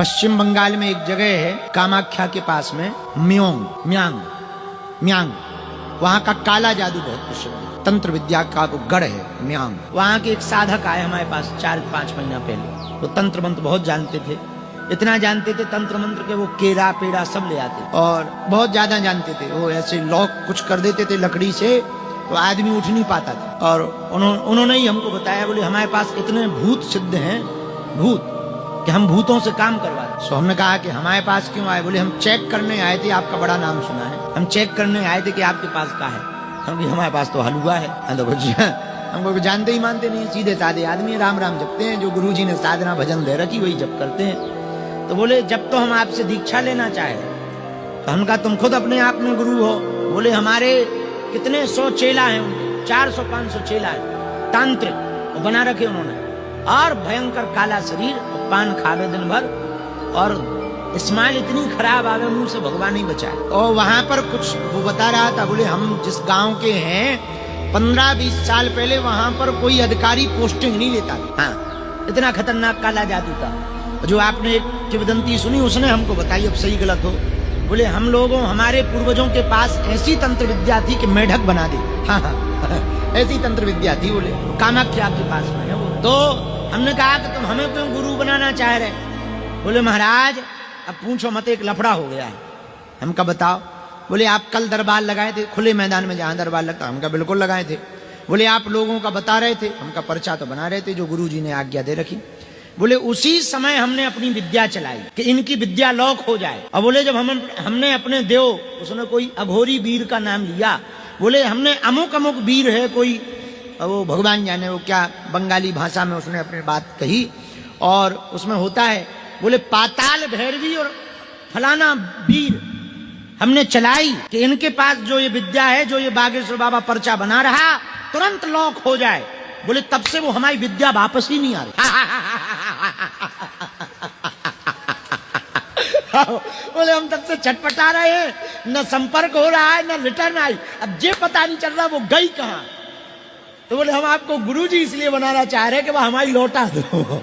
पश्चिम बंगाल में एक जगह है कामाख्या के पास में, म्यांग, वहां का काला जादू बहुत प्रसिद्ध है, तंत्र विद्या का वो गढ़ है म्यांग। वहां के एक साधक आए हमारे पास 4-5 महीना पहले। वो तंत्र मंत्र बहुत जानते थे, इतना जानते थे तंत्र मंत्र के वो केरा पेड़ा सब ले आते और बहुत ज्यादा जानते थे। वो ऐसे लॉक कुछ कर देते थे लकड़ी से तो आदमी उठ नहीं पाता था। और उन्होंने ही हमको बताया, बोले हमारे पास इतने भूत सिद्ध हैं, भूत कि हम भूतों से काम करवाते। तो हमने कहा कि हमारे पास क्यों आए? बोले हम चेक करने आए थे, आपका बड़ा नाम सुना है, हम चेक करने आए थे कि आपके पास क्या है। हम हमारे पास तो हलवा है। हमको जानते ही मानते नहीं, सीधे साधे आदमी, राम राम जपते हैं, जो गुरुजी ने साधना भजन दे रखी वही जप करते हैं। तो बोले जब तो हम आपसे दीक्षा लेना चाहे। तो हमने कहा तुम खुद अपने आप में गुरु हो। बोले हमारे कितने 100 चेला हैं, 400-500 चेला है, तांत्रिक वो बना रखे उन्होंने, और भयंकर काला शरीर, पान खावे दिन भर, और स्माइल इतनी खराब आवे मुंह से, भगवान ही बचाए। और वहां पर कुछ वो बता रहा था, बोले हम जिस गांव के हैं 15-20 साल पहले वहां पर कोई अधिकारी पोस्टिंग नहीं लेता था। हाँ, इतना खतरनाक काला जादू था। जो आपने एक किंवदंती सुनी उसने हमको बताई, अब सही गलत हो। बोले हम लोगों, हमारे पूर्वजों के पास ऐसी तंत्र विद्या थी कि मेढक बना दी। हाँ, ऐसी तंत्र विद्या थी। बोले कामाख्या के पास में है वो। तो हमने कहा कि तुम हमें क्यों गुरु बनाना चाह रहे? बोले महाराज अब पूछो मत, एक लफड़ा हो गया है। हम कहा बताओ? बोले आप कल दरबार लगाए थे खुले मैदान में जहां दरबार लगता, हम कहा बिल्कुल लगाए थे। बोले आप लोगों का बता रहे थे, हम का पर्चा तो बना रहे थे जो गुरुजी ने आज्ञा दे रखी। बोले उसी समय हमने अपनी विद्या चलाई कि इनकी विद्या लॉक हो जाए। और बोले जब हमने अपने देव, उसने कोई अघोरी वीर का नाम लिया, बोले हमने अमुक अमुक वीर है कोई, वो भगवान जाने वो क्या बंगाली भाषा में उसने अपनी बात कही, और उसमें होता है बोले पाताल भैरवी और फलाना वीर हमने चलाई कि इनके पास जो ये विद्या है, जो ये बागेश्वर बाबा पर्चा बना रहा, तुरंत लॉक हो जाए। बोले तब से वो हमारी विद्या वापस ही नहीं आ रही। बोले हम तब से छटपटा रहे हैं, न संपर्क हो रहा है न रिटर्न आई, अब ये पता नहीं चल रहा वो गई कहाँ। तो बोले हम आपको गुरुजी इसलिए बनाना चाह रहे हैं कि वह हमारी लौटा दो।